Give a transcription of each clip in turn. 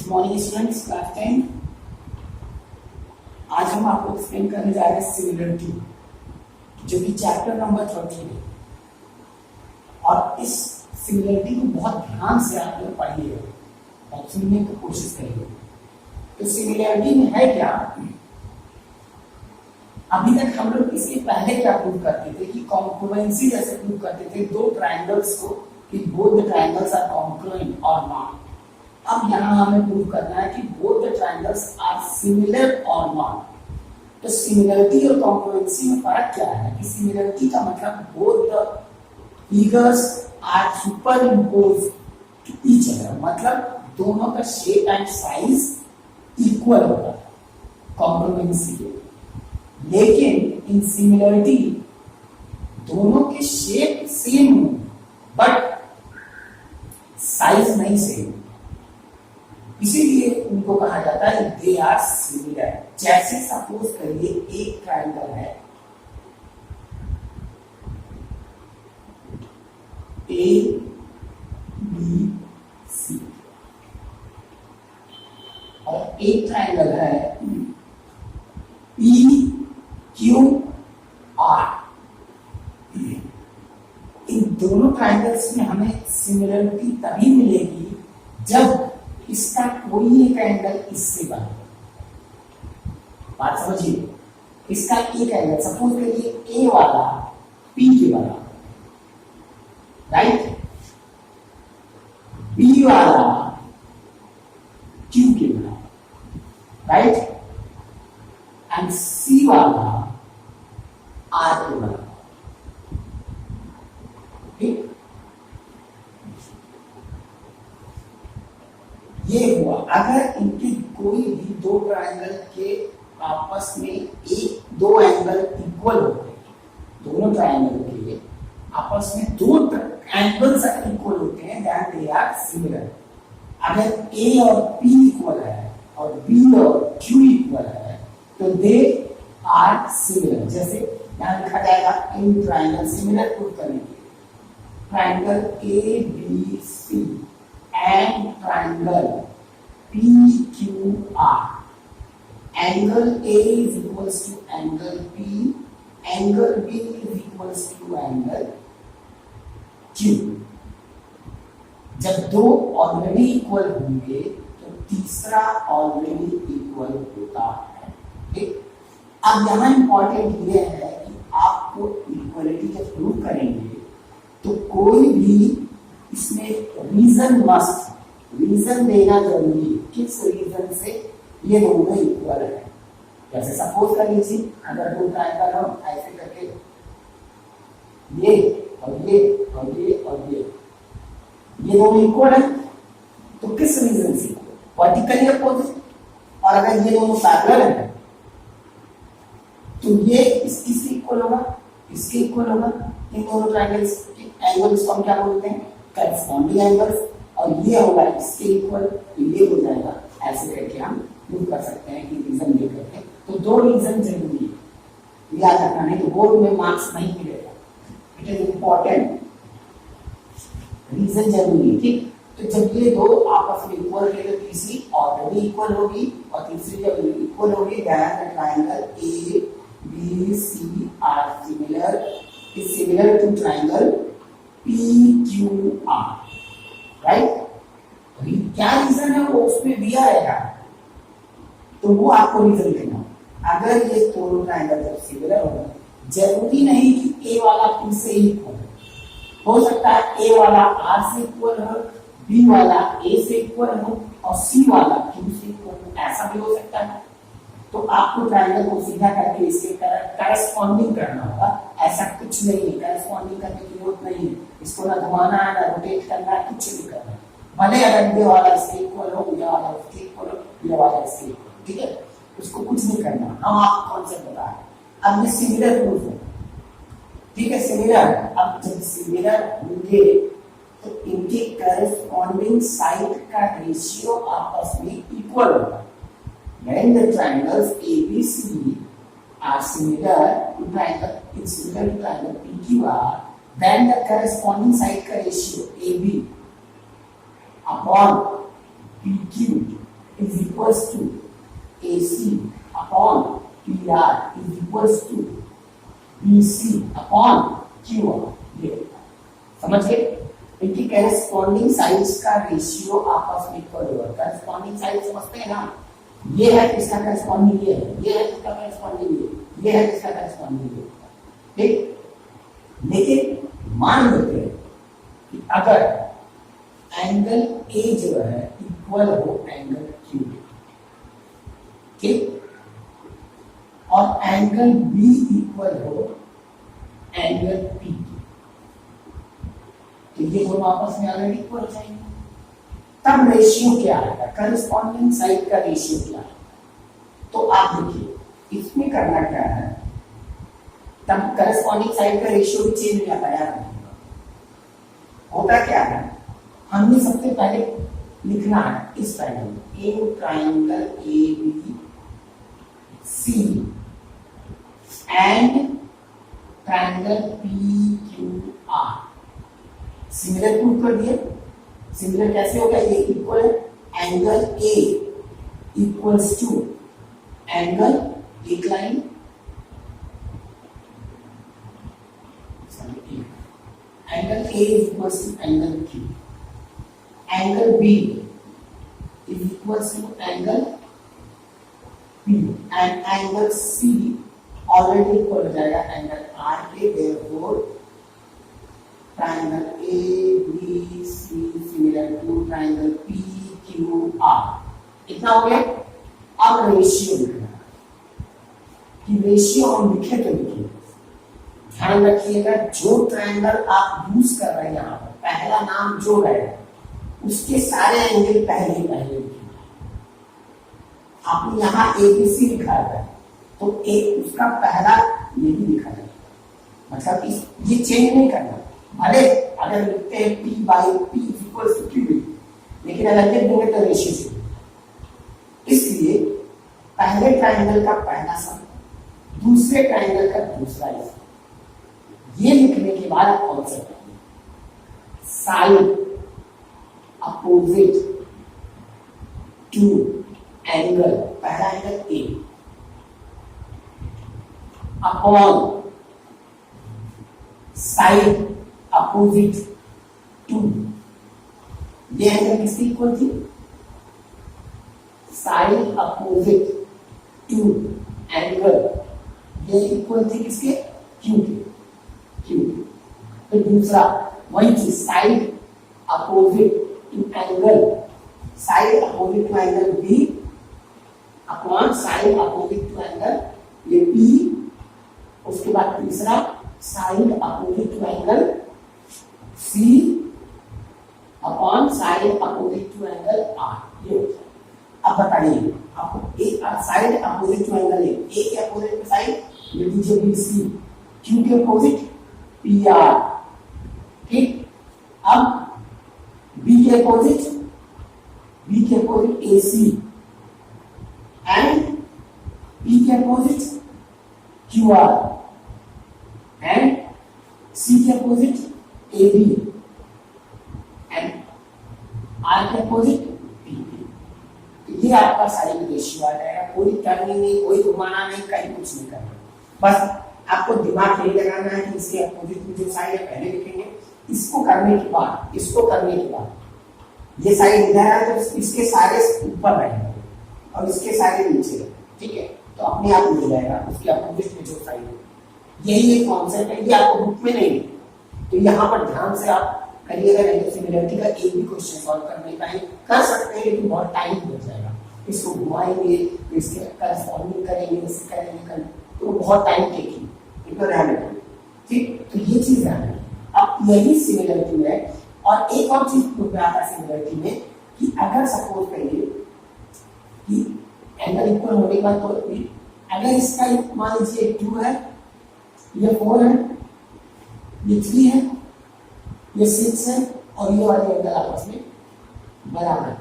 Good morning students, class 10। आज हम आपको एक्सप्लेन करने जा रहे हैं सिमिलरिटी, जो कि चैप्टर नंबर 30 है। और इस सिमिलरिटी को बहुत ध्यान से आप लोग पढ़िएगा और सुनने की कोशिश करिएगा। तो सिमिलरिटी में है क्या? अभी तक हम लोग इसके पहले क्या प्रूव करते थे कि कॉन्ग्रुएंसी जैसे प्रूव करते थे दो ट्रायंगल्स को कि both the triangles are congruent और नॉट। अब यहाँ हमें प्रूव करना है कि both the triangles are similar और नॉट। तो सिमिलरिटी और कॉन्ग्रुएंसी में फर्क क्या है कि सिमिलरिटी का मतलब both the figures are superimposed to each other, मतलब दोनों का शेप एंड साइज इक्वल होगा कॉन्ग्रुएंसी के। लेकिन इन सिमिलरिटी दोनों के शेप सेम हो बट साइज नहीं सेम, इसीलिए उनको कहा जाता है दे आर सिमिलर। जैसे सपोज करिए एक ट्रायंगल है ए बी सी और एक ट्रायंगल है पी क्यू आर। इन दोनों ट्रायंगल्स में हमें सिमिलरिटी तभी मिलेगी जब इसका कोई एक एंगल इससे बने। बात समझिए, इसका एक एंगल सपोज करिए ए वाला पी के बराबर, राइट, बी वाला क्यू के बराबर, राइट, एंड सी वाला आर के बराबर। ठीक, ये हुआ अगर इनके कोई भी दो ट्रायंगल के आपस में एक दो एंगल इक्वल होते हैं, दोनों ट्रायंगल के आपस में दो एंगल्स इक्वल होते हैं, देन दे आर सिमिलर। अगर ए और पी इक्वल है और बी और क्यू इक्वल है तो दे आर सिमिलर। जैसे यहां लिखा जाएगा इन ट्रायंगल सिमिलर प्रूव करने के लिए triangle A B C and triangle PQR. Angle A is equals to angle P, angle B is equals to angle Q. जब दो ऑलरेडी इक्वल होंगे तो तीसरा ऑलरेडी इक्वल होता है। ठीक, अब यहाँ इंपॉर्टेंट ये है कि आपको इक्वलिटी जब प्रूव करेंगे तो कोई भी इसमें रीजन मस्ट, रीजन देना जरूरी है। किस रीजन से ये दोनों इक्वल है? जैसे सपोज कर लीजिए अगर दो ट्रायंगल हो ऐसे करके ये और ये और ये और ये दोनों इक्वल है तो किस रीजन से? Vertically opposite. और अगर ये दोनों पैरेलल है तो ये इससे इक्वल होगा, इसके इक्वल होगा। इन दोनों ट्रायंगल्स के एंगल्स को हम क्या बोलते हैं? Corresponding angles. और ये होगा इसके इक्वल तो ये हो जाएगा। ऐसे करके हम प्रूव कर सकते हैं कि रीजन ये करके। तो दो रीजन जरूरी है, याद रखना, नहीं तो बोर्ड में मार्क्स नहीं मिलेगा। इट इज इंपॉर्टेंट, रीजन जरूरी है। ठीक, तो जब ये दो आपस में इक्वल है तो तीसरी ऑलरेडी इक्वल होगी और तीसरी जब इक्वल होगी then triangle A B C are similar is similar to triangle PQR, right. क्या रीजन है वो उसमें दिया रहेगा तो वो आपको रीजन देना। अगर ये दोनों ट्रायंगल जब सिमिलर होगा, जरूरी नहीं कि ए वाला P से इक्वल हो सकता है ए वाला R से इक्वल हो, B वाला A से इक्वल हो और C वाला Q से इक्वल हो, ऐसा भी हो सकता है। तो आपको ट्रायंगल को सीधा करके इसके करस्पॉन्डिंग करना होगा। ऐसा कुछ नहीं है, करस्पॉन्डिंग करने की जरूरत नहीं है। इसको ना घुमाना है ना रोटेट करना है, कुछ नहीं करना है। भले अगर ये वाला इसके इक्वल हो, ये वाला इसके इक्वल हो, ये वाला इसके इक्वल, ठीक है, उसको कुछ नहीं करना। हम आपको कॉन्सेप्ट बता रहे हैं। अब ये सिमिलर प्रूफ है, ठीक है, सिमिलर। अब जब सिमिलर होंगे तो इनके करस्पॉन्डिंग साइड का रेशियो आपस में इक्वल होगा। When the triangles ABC are similar to triangle, it's similar to triangle PQR, then the corresponding side का ratio AB upon PQ is equals to AC upon PR is equals to BC upon QR। ये समझ गए? इनकी corresponding sides का ratio आपस में equal होगा। Corresponding side समझते हैं ना, ये है किसका करेस्पॉन्डिंग, ये है किसका करेस्पॉन्डिंग, ये है किसका करेस्पॉन्डिंग, ठीक। लेकिन मान लेते हैं कि अगर एंगल A जो है इक्वल हो एंगल Q, ठीक, और एंगल B इक्वल हो एंगल P, तो ये दोनों आपस में ऑलरेडी इक्वल हो जाएंगे। तब रेशियो क्या आएगा, करस्पॉन्डिंग साइड का रेशियो क्या है? तो आप देखिए इसमें करना क्या है, तब करस्पॉन्डिंग साइड का रेशियो भी चेंज हो जाता है। होता क्या है, हमने सबसे पहले लिखना है इस triangle in triangle ABC and triangle PQR similar prove कर दिए। सिमिलर कैसे होगा, ये इक्वल है angle A equals to angle एक line angle A equals to angle Q, angle B is equals to angle P and angle C already equal हो जाएगा angle R के। Therefore triangle ABC similar to triangle PQR। इतना हो गया। अब ratio लिखना है कि रेशियो हम लिखे तो लिखिए, ध्यान रखिएगा जो ट्रायंगल आप यूज कर रहे हैं यहाँ पर पहला नाम जो रहेगा उसके सारे एंगल पहले लिखिए। आपने यहाँ ABC लिखा है तो A उसका पहला यही लिखा है, मतलब ये चेंज नहीं करना। भले अगर लिखते हैं P by P equals to Q, लेकिन अगर लिख देंगे तो रेशियो से। इसलिए पहले ट्रायंगल का पहला सम, दूसरे ट्रायंगल का दूसरा सम, ये लिखने के बाद आप कौन सा करेंगे, साइड अपोजिट टू एंगल, पहला angle A upon side opposite to, ये एंगल किसकी इक्वल थी, साइड अपोजिट टू एंगल, ये इक्वल थी किसके, Q के, Q। तो दूसरा वही चीज side opposite to angle, side opposite to angle B upon side opposite to angle ये P। उसके बाद तीसरा side opposite to angle C upon side opposite to angle R। ये हो जाए। अब बताइए आपको एक side opposite to angle A के अपोजिट में साइड ये दीजिए BC, Q के अपोजिट PR, ठीक। अब B के अपोजिट AC एंड P के अपोजिट QR एंड C के अपोजिट AB एंड R के अपोजिट PP। ये आपका साइड रेशियो आ जाएगा। कोई करनी नहीं, कोई घुमाना नहीं, कहीं कुछ नहीं करना, बस आपको दिमाग यही लगाना है कि इसके अपोजिट में जो साइड है पहले लिखेंगे, इसको करने के बाद ये साइड इधर है तो इसके सारे ऊपर रहेंगे और इसके सारे नीचे, ठीक है। तो अपने आप मिल जाएगा उसके अपोजिट में जो साइड है। यही एक कॉन्सेप्ट है, ये आपको बुक में नहीं, तो यहाँ पर ध्यान से आप करिएगा, नहीं तो सिमिलरिटी का एक भी क्वेश्चन सॉल्व करने का कर सकते हैं, लेकिन बहुत टाइम हो जाएगा। इसको घुमाएंगे, इसके करस्पॉन्डिंग करेंगे, इससे करेंगे, तो बहुत टाइम टेकिंग, इनको ध्यान रखेंगे, ठीक। तो ये चीज है। अब यही सिमिलरिटी है। और एक और चीज प्रूव आता है सिमिलरिटी में कि अगर सपोज करिए कि एंगल इक्वल होने के बाद, तो अगर इसका मान लीजिए 2 है, ये 4 है, ये 3 है, ये 6 है और ये वाले एंगल आपस में बराबर है,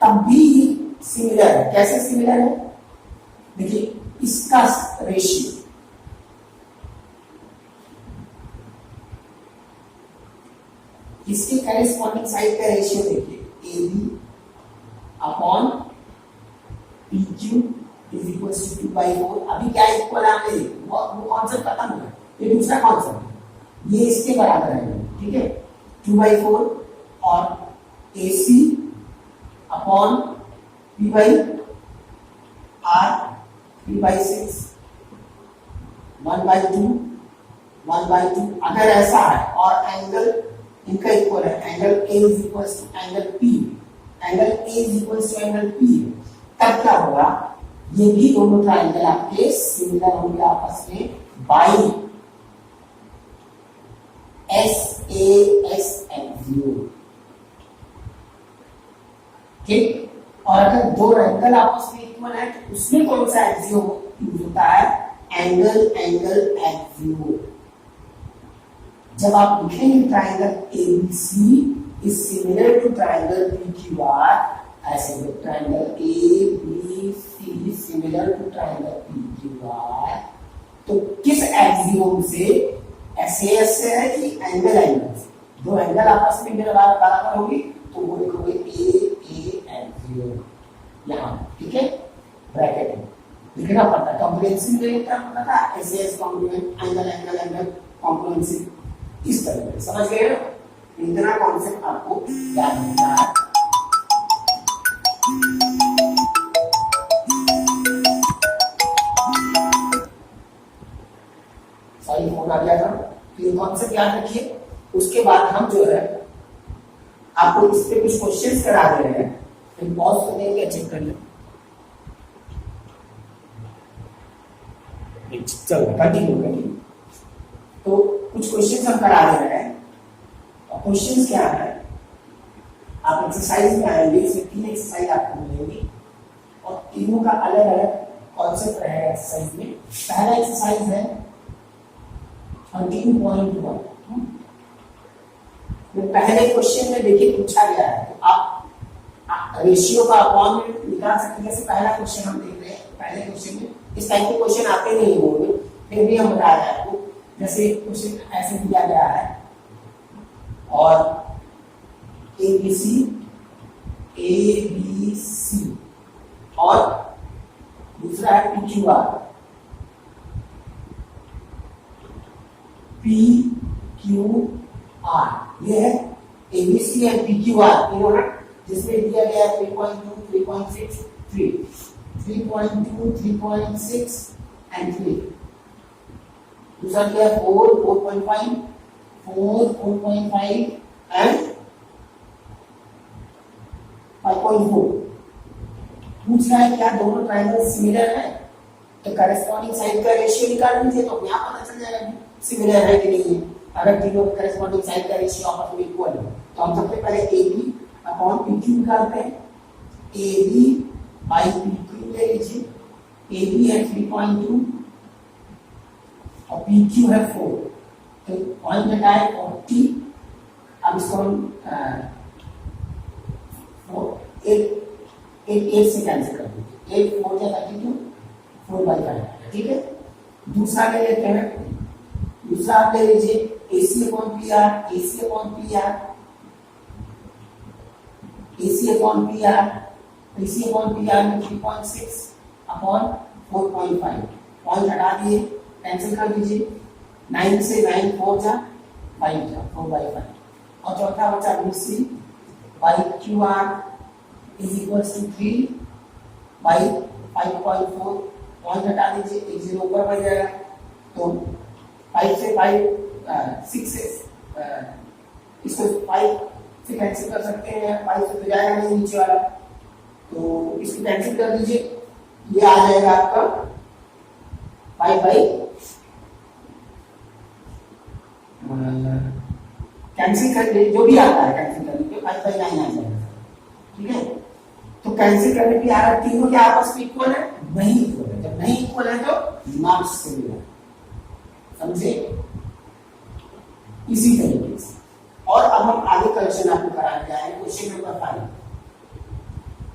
तब भी सिमिलर है। कैसे सिमिलर है, देखिए इसका रेशियो, इसके करेस्पॉन्डिंग साइड का रेशियो देखिए AB upon P Q is equal to 2/4। अभी क्या इक्वल है हमें वो कॉन्सेप्ट खत्म हो गया, ये दूसरा कॉन्सेप्ट है, ये इसके बराबर है, ठीक है। 2/4 और AC अपॉन P/R 3/6 1/2 1/2। अगर ऐसा है और एंगल इनका इक्वल है, angle A is equal to angle P, angle A is equal to angle P, तब क्या होगा, ये भी दोनों ट्रायंगल आपके सिमिलर होंगे आपस में बाई SAS ठीक। और अगर दो एंगल आपस में इक्वल है तो उसमें कौन सा एक्सियोम यूज होता है, एंगल एंगल एक्सियोम। जब आप लिखेंगे triangle ABC is similar to triangle PQR, ऐसे triangle ABC similar to triangle PQR, तो किस एक्सियोम से, SAS से है कि एंगल एंगल से? दो एंगल आपस में बराबर होगी तो वो लिखोगे AA एक्सियोम यहाँ, ठीक है, ब्रैकेट में लिखना पड़ता है। कॉम्प्रिहेंसिव में लिखना पड़ता था, SAS complement angle angle angle comprehensive, इस तरह से समझ गए ना। इतना कॉन्सेप्ट आपको याद रखना है। सॉरी फोन आ गया था, तो ये कॉन्सेप्ट याद रखिए। उसके बाद हम जो है आपको इस पे कुछ क्वेश्चंस करा दे रहे हैं, फिर पॉज कर देंगे, चेक कर लें। चलो कंटिन्यू करिए। तो कुछ क्वेश्चंस हम करा दे रहे हैं, और क्वेश्चंस क्या है, आप एक्सरसाइज में आएंगे, इसमें 3 एक्सरसाइज आपको मिलेंगी और तीनों का अलग अलग कॉन्सेप्ट रहेगा एक्सरसाइज में। पहला एक्सरसाइज है 13.1। पहले क्वेश्चन में देखिए पूछा गया है, तो आप रेशियो का अपॉन निकाल सकते हैं। जैसे पहला क्वेश्चन हम देख रहे हैं, पहले क्वेश्चन में इस टाइप के क्वेश्चन आते नहीं होंगे, फिर भी हम बता रहे हैं आपको। जैसे क्वेश्चन ऐसे दिया गया है और ABC और दूसरा है PQR ये है ABC और PQR तीनों है, जिसमें दिया गया है 3.2 3.6 3 3.2 3.6 and 3। दूसरा क्या है 4 4.5 4 4.5 and 5.4। पूछ रहा है क्या दोनों ट्रायंगल सिमिलर है, तो करस्पॉन्डिंग साइड का रेशियो निकाल लीजिए, तो यहाँ पता चल जाएगा सिमिलर है कि नहीं है। अगर तीनों करस्पॉन्डिंग साइड का रेशियो आपस में इक्वल है, तो हम सबसे पहले AB अपॉन PQ निकालते हैं। AB बाई PQ ले लीजिए, AB है 3.2 और PQ है 4, तो पॉइंट हटाए 40। अब इसको हम 8 से कैंसिल कर दीजिए, 8 4 या 32 4/5, ठीक है। दूसरा ले लेते हैं, दूसरा आप ले लीजिए AC upon PR AC upon PR AC upon PR AC upon PR में 3.6 अपॉन 4.5, पॉइंट हटा दिए, कैंसिल कर दीजिए। 9 से 9 4 जा 5 जा 4/5। और चौथा बचा BC by QR is equal to 3 by 5.4, point हटा दीजिए, एक जीरो ऊपर बढ़ जाएगा, तो 5 से 5 6 से इसको 5 से कैंसिल कर सकते हैं, 5 से तो जाएगा नहीं नीचे वाला, तो इसको कैंसिल कर दीजिए, ये आ जाएगा आपका 5 बाई कैंसिल कर दे, जो भी आता है कैंसिल कर दीजिए, 5/9 आ जाएगा, ठीक है। तो कैंसिल करने की आदत तीनों के आपस में इक्वल है, नहीं इक्वल है। जब नहीं इक्वल है तो नॉट सिमिलर, समझे, इसी तरीके से। और अब हम आगे क्वेश्चन आपको कराने जा रहे हैं, क्वेश्चन नंबर 5।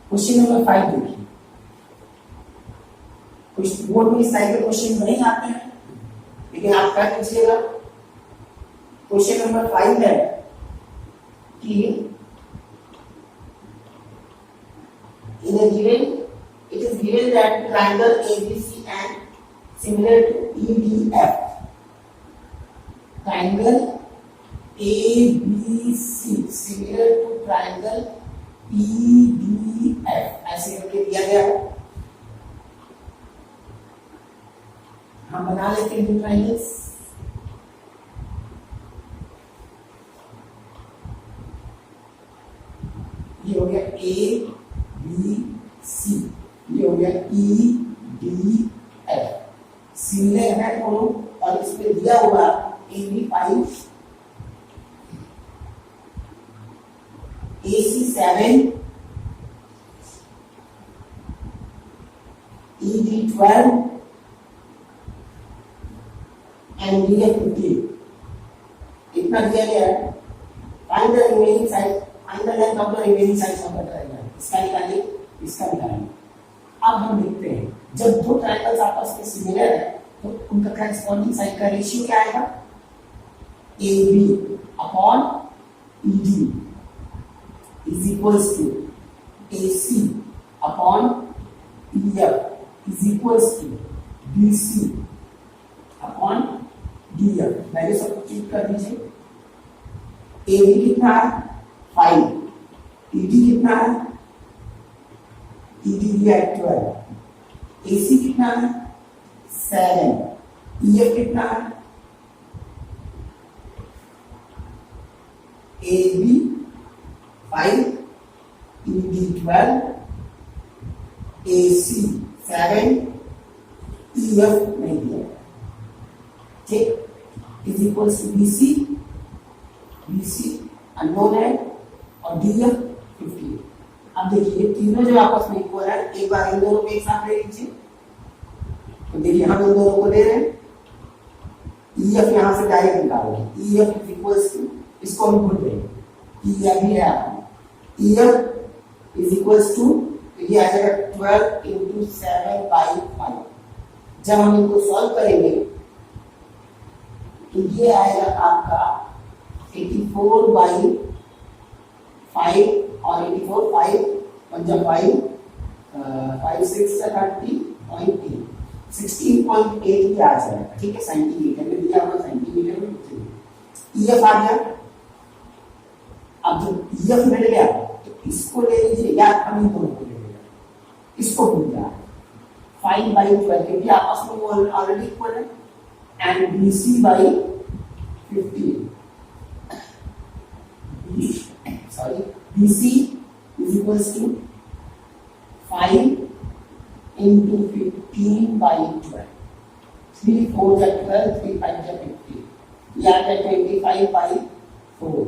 क्वेश्चन नंबर 5 देखिए, कुछ बोर्ड में इस टाइप के क्वेश्चन नहीं आते हैं, लेकिन आप क्या कीजिएगा, क्वेश्चन नंबर 5 है कि In a given, it is given that triangle ABC and similar to EDF. Triangle ABC similar to triangle EDF ऐसे करके दिया गया है. हम बना लेते हैं ट्रायंगल्स. ये हो गया ABC, ये हो गया EDF. सिमिलर है दोनों और इसमें दिया हुआ AB5 AC7 ED12 and DF15 इतना दिया गया है. Find the remaining side, find the length of the remaining sides of the triangle. इसका निकालिए, इसका निकालिए. अब हम देखते हैं जब दो ट्रायंगल्स आपस में सिमिलर है तो उनका करेस्पॉन्डिंग साइड का रेशियो क्या आएगा? AB upon ED is equals to AC upon EF is equals to BC upon DF. Value सब चेक कर दीजिए. AB कितना है? 5. ED कितना है? ED दिया है 12. AC कितना है? 7. EF कितना है? AB 5, ED 12, AC 7, EF नहीं दिया. ठीक, is equals to BC unknown है और DF 50. अब देखिए तीनों जो आपस में इक्वल है, एक बार इन दोनों को एक साथ ले लीजिए. तो देखिए हम इन दोनों को ले रहे हैं. EF यहां से डायरेक्ट निकालोगे. EF इज इक्वल्स टू, इसको हम भूल गए, EF भी है आपको. EF is equals to, ये आ जाएगा 12 into 7/5. जब हम इनको सॉल्व करेंगे तो ये आएगा आपका 84/5 और 84 5 पंजा 5 5 6 30.8 16.8 ये आ जाएगा. ठीक है, सेंटीमीटर में दिया हुआ, सेंटीमीटर में EF आ गया. अब जब EF मिल गया तो इसको ले लीजिए या हम इन दोनों को ले लीजिए. इसको भूल जाए 5/12 क्योंकि आपस में वो ऑलरेडी इक्वल है. And BC/15 BC is equals to 5 into 15/12. 3 4 जा 12, 3 5 जा 15. या 25/4.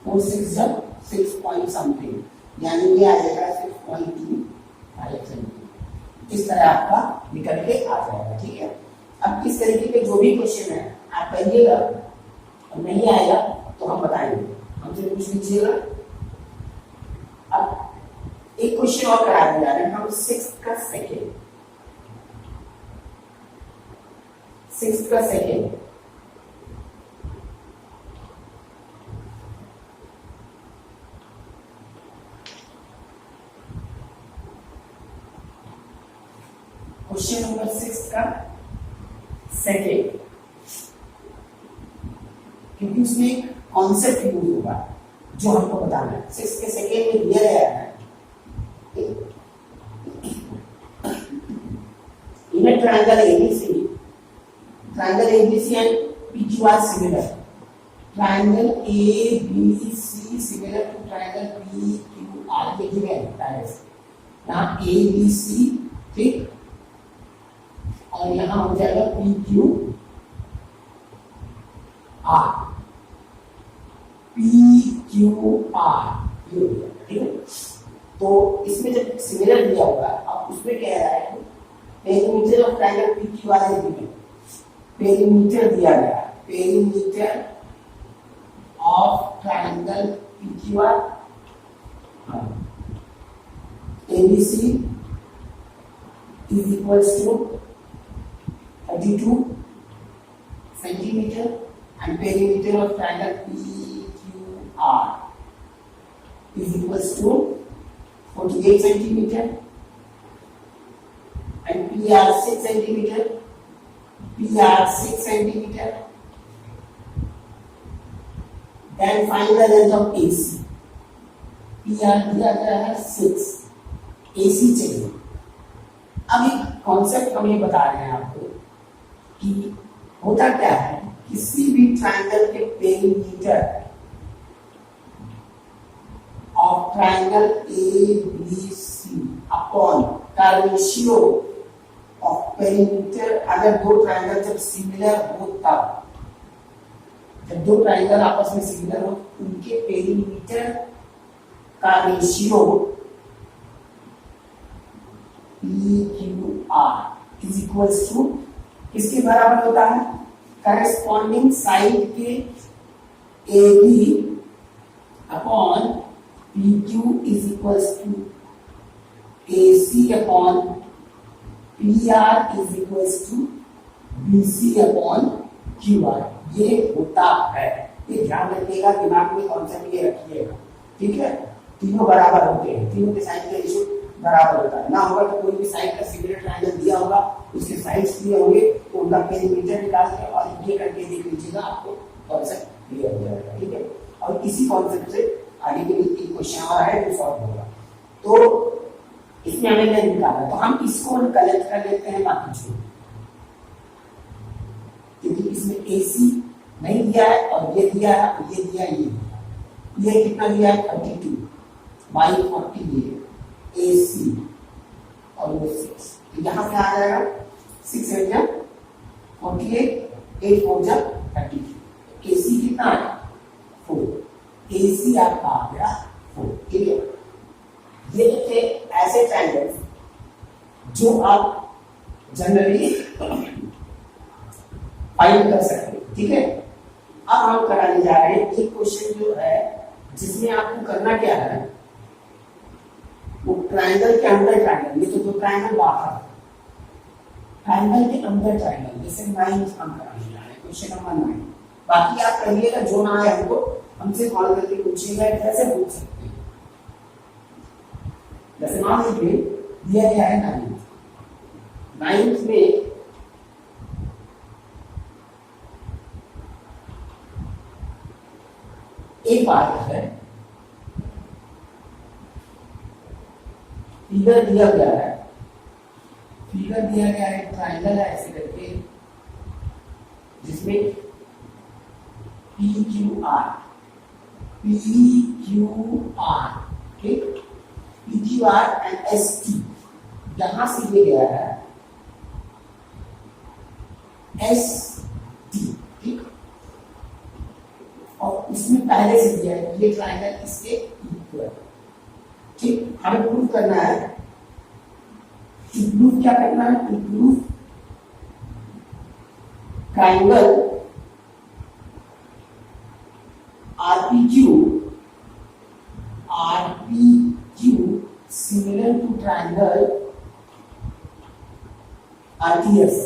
4 6 जा 6 point something, यानी ये आ जाएगा 6.25 सेंटीमीटर. इस तरह आपका निकल के आ जाएगा. ठीक है, अब इस तरीके के जो भी क्वेश्चन है आप करिएगा और नहीं आएगा तो हम बताएंगे, हमसे पूछ लीजिएगा. अब एक क्वेश्चन और करा दिया है हम 6th का सेकेंड. क्वेश्चन नंबर 6 का सेकेंड, क्योंकि उसमें एक कॉन्सेप्ट यूज होगा जो हमको बताना है. 6 के सेकेंड में दिया गया है इन triangle ABC and PQ are similar. Triangle ABC similar to triangle PQR. ये given है यहाँ ABC. ठीक, और यहां हो जाएगा PQR. ठीक है, तो इसमें जब सिमिलर दिया होगा, अब उसमें कह रहा है पेरीमीटर ऑफ ट्रायंगल PQR है गिवन. पेरीमीटर दिया गया, perimeter of triangle PQR ABC is equals to 32 centimeter and perimeter of triangle PQR is equals to 48 centimeter, and PR 6 centimeter, PR 6 centimeter. Then find the length of AC. PR दिया गया है 6, AC चाहिए। अब एक concept हम ये बता रहे हैं आपको कि होता क्या है, किसी भी ट्रायंगल के perimeter of triangle ABC upon का रेशियो ऑफ पेरीमीटर, अगर दो ट्रायंगल जब सिमिलर हो तब, जब दो ट्रायंगल आपस में सिमिलर हो उनके पेरीमीटर का ratio PQR is equals to किसके बराबर होता है, करस्पॉन्डिंग साइड के AB upon PQ is equals to AC upon PR is equals to BC upon QR। ये होता है, ये ध्यान रखिएगा, दिमाग में कॉन्सेप्ट ये रखिएगा, ठीक है। तीनों बराबर होते हैं, तीनों के साइड के रेशियो बराबर होता है। ना होगा तो कोई भी साइड का सिमिलर ट्रायंगल दिया होगा, उसके साइड्स दिए होंगे तो उनका पेरीमीटर निकाल के और ये करके देख लीजिएगा, आपको कॉन्सेप्ट क्लियर हो जाएगा, ठीक है। और इसी कॉन्सेप्ट से आगे के लिए एक क्वेश्चन आ रहा है जो सॉल्व होगा। तो इसमें हमें लेंथ निकालना, तो हम इसको कलेक्ट कर लेते हैं, बाकी छोड़, क्योंकि इसमें AC नहीं दिया है और ये दिया है और ये दिया है, ये कितना दिया है 32 बाई 40 ये AC और ये 6, तो यहाँ पे आ जाएगा 6 8 48, 8 4 32, AC कितना है 4, AC आपका आ गया 4, ठीक है। ये थे ऐसे ट्रायंगल जो आप जनरली फाइंड कर सकते हैं, ठीक है। अब हम कराने जा रहे हैं एक क्वेश्चन जो है जिसमें आपको करना क्या है, वो ट्रायंगल के अंदर ट्रायंगल, ये तो ट्रायंगल बाहर, ट्रायंगल के अंदर ट्रायंगल, जैसे 9 हम कराने जा रहे हैं, क्वेश्चन नंबर 9। बाकी आप करिएगा, जो ना आए हमको हमसे कॉल करके पूछिएगा, कैसे पूछ सकते हैं। जैसे मान लीजिए दिया गया है 9th में एक बात है, फिगर दिया गया है, ट्रायंगल है ऐसे करके, जिसमें PQR, ठीक, PQR एंड ST यहां से दिया गया है ST, ठीक, और उसमें पहले से दिया है ये ट्रायंगल इसके इक्वल, ठीक। हमें प्रूव करना है, प्रूफ क्या करना है, proof triangle RPQ similar to triangle RTS,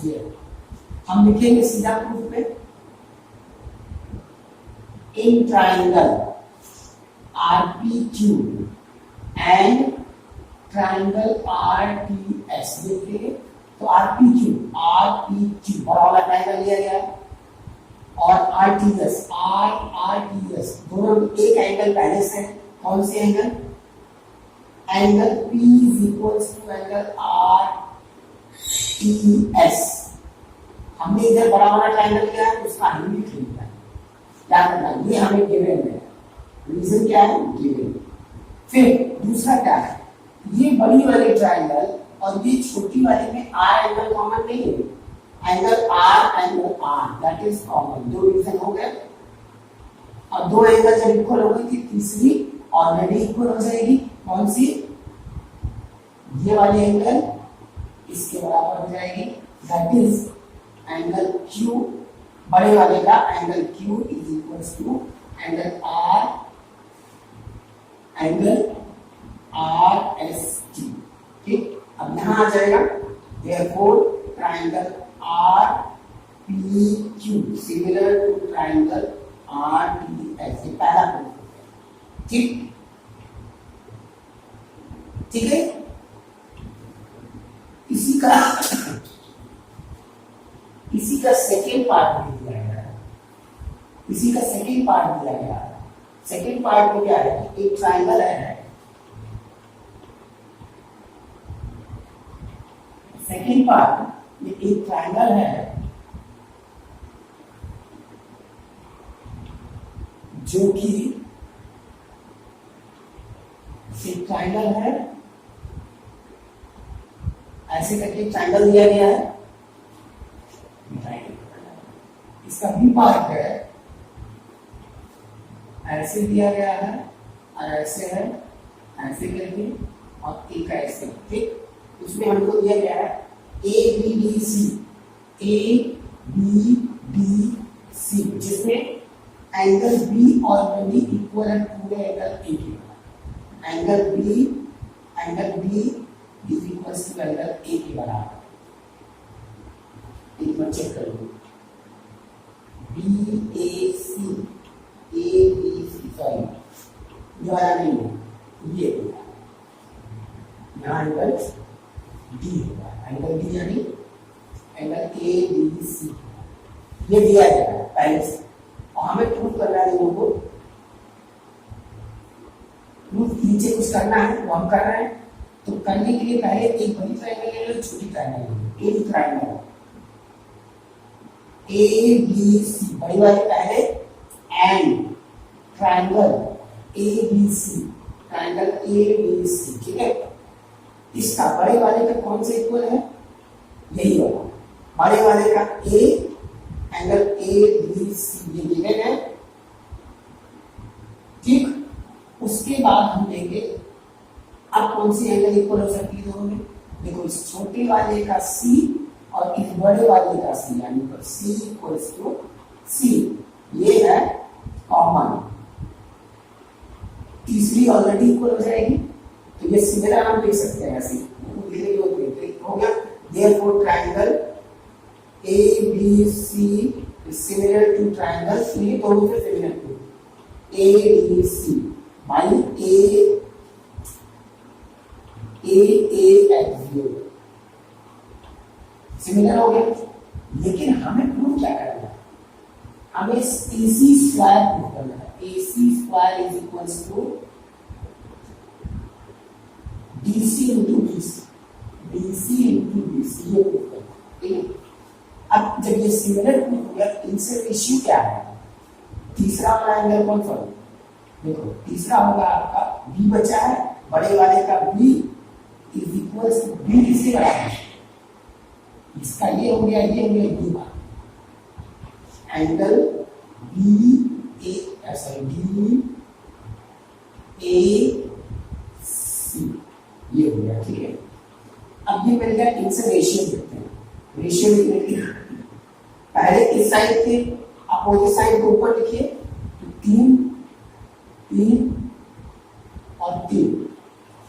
ये हम लिखेंगे सीधा प्रूफ पे, in triangle RPQ and triangle RTS लिखेंगे। तो RPQ बड़ा वाला ट्रायंगल लिया गया है और RTS दोनों एक एंगल पहले से है, कौन से angle, angle P is equals to angle RTS। हमने इधर बड़ा वाला ट्रायंगल लिया है, उसका हम लिख लिया है, क्या करना है, ये हमें गिवन है, रीजन क्या है, गिवन। फिर दूसरा क्या है, ये बड़ी वाली ट्रायंगल और ये छोटी वाली में R एंगल कॉमन नहीं है, angle R that is common, दो रीजन हो गए। अब दो एंगल जब इक्वल हो गई थी, तीसरी ऑलरेडी इक्वल हो जाएगी, कौन सी, ये वाली एंगल इसके बराबर हो जाएगी, दैट इज एंगल Q, बड़े वाले का angle Q is equals to angle RST, ठीक। अब यहां आ जाएगा, therefore triangle RPQ similar to triangle RTS, पहला प्रूफ, ठीक। ठीक है। इसी का सेकेंड पार्ट भी दिया गया है। इसी का सेकेंड पार्ट दिया गया है। सेकेंड पार्ट में क्या है, एक ट्राइंगल है। सेकेंड पार्ट में एक ट्राइंगल है जो कि एक ट्राइंगल है, ऐसे करके ट्राइंगल दिया गया है। इसका बी पार्ट है, ऐसे दिया गया है और ऐसे है, ऐसे करके और एक ऐसे, ठीक। उसमें हमको दिया गया है A B D C, A B D C, जिसमें एंगल बी और बी इक्वल है पूरे एंगल ए के। Angle B is equal to angle A के बराबर। एक बार चेक कर लो, B A C, A B C, sorry द्वारा नहीं है, ये यहाँ एंगल डी होगा। एंगल डी यानी एंगल ए बी सी, ये दिया गया है पहले से और हमें प्रूव करना है। लोगों को प्रूफ नीचे कुछ करना है, वो हम कर रहे हैं। तो करने के लिए पहले एक बड़ी ट्रायंगल ले लो, छोटी ट्रायंगल ले लो। एक ट्रायंगल ए बी सी, बड़ी वाली पहले, and triangle A B C, triangle A B C, ठीक है। इसका बड़े वाले का कौन से इक्वल है, यही वाला बड़े वाले का ए, एंगल ए बी सी ये गिवन है, ठीक। उसके बाद हम लेंगे अब कौन सी एंगल इक्वल हो सकती है दोनों में। देखो इस छोटे वाले का सी और इस बड़े वाले का सी, यानी सी इक्वल्स टू सी, ये है कॉमन। तीसरी ऑलरेडी इक्वल हो जाएगी, तो ये सिमिलर हम लिख सकते हैं ऐसे हो गया। Therefore triangle A B C is similar to triangle C, दोनों से similar to A B C by A X, similar हो गया। लेकिन हमें प्रूव क्या करना है, हमें AC स्क्वायर प्रूव करना है। AC square is equals to DC into BC, BC into BC, ये प्रूव करना है, ठीक है। अब जब ये सिमिलर प्रूव हो गया, इनसे रेशियो क्या है, तीसरा वाला एंगल कौन सा, देखो तीसरा होगा आपका B बचा है, बड़े वाले का B is equals to B किसके बराबर है, इसका ये हो गया, ये हो गया B का angle B A, sorry D A C, ये हो गया, ठीक है। अब ये मिल गया, इनसे रेशियो देखते हैं। रेशियो लिखने के लिए पहले इस साइड के अपोजिट साइड को ऊपर लिखिए, तो 3 और 3,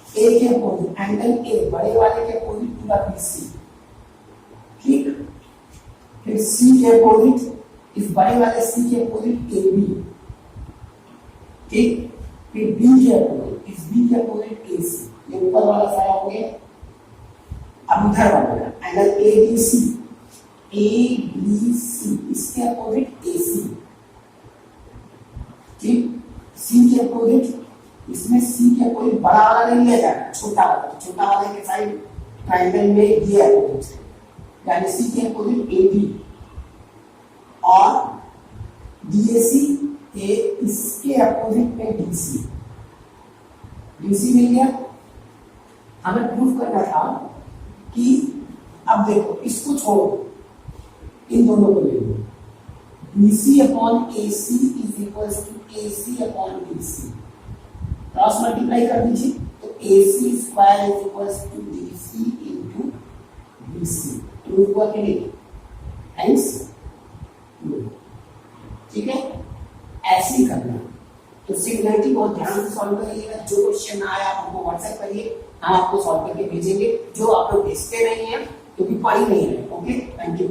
ए के अपोजिट एंगल ए, बड़े वाले के अपोजिट पूरा BC, ठीक। फिर C के अपोजिट, इस बड़े वाले C के अपोजिट AB, ठीक। फिर B के अपोजिट, इस B के अपोजिट AC, ये ऊपर वाला सारा हो गया। अब इधर वाला एंगल ABC, ABC इसके अपोजिट AC, ठीक। C के अपोजिट, इसमें C के अपोजिट बड़ा वाला नहीं लिया जाना, छोटा वाला, तो छोटा वाले के साइड ट्रायंगल में ये अपोजिट है, यानी C के अपोजिट AB और DAC, इसके अपोजिट में DC, DC मिल गया। हमें प्रूफ करना था कि अब देखो इसको छोड़ो, इन दोनों को ले लो, BC upon AC is equals to AC upon BC, cross multiply कर दीजिए, तो AC square is equals to DC into BC, proof हुआ कि नहीं, हेंस ठीक है। ऐसे ही करना, तो सिमिलरिटी बहुत ध्यान से सॉल्व करिएगा। जो क्वेश्चन आया आप हमको व्हाट्सएप करिए, हम आपको सॉल्व करके भेजेंगे। जो आप लोग भेजते नहीं हैं क्योंकि पढ़ी नहीं है, ओके, थैंक यू।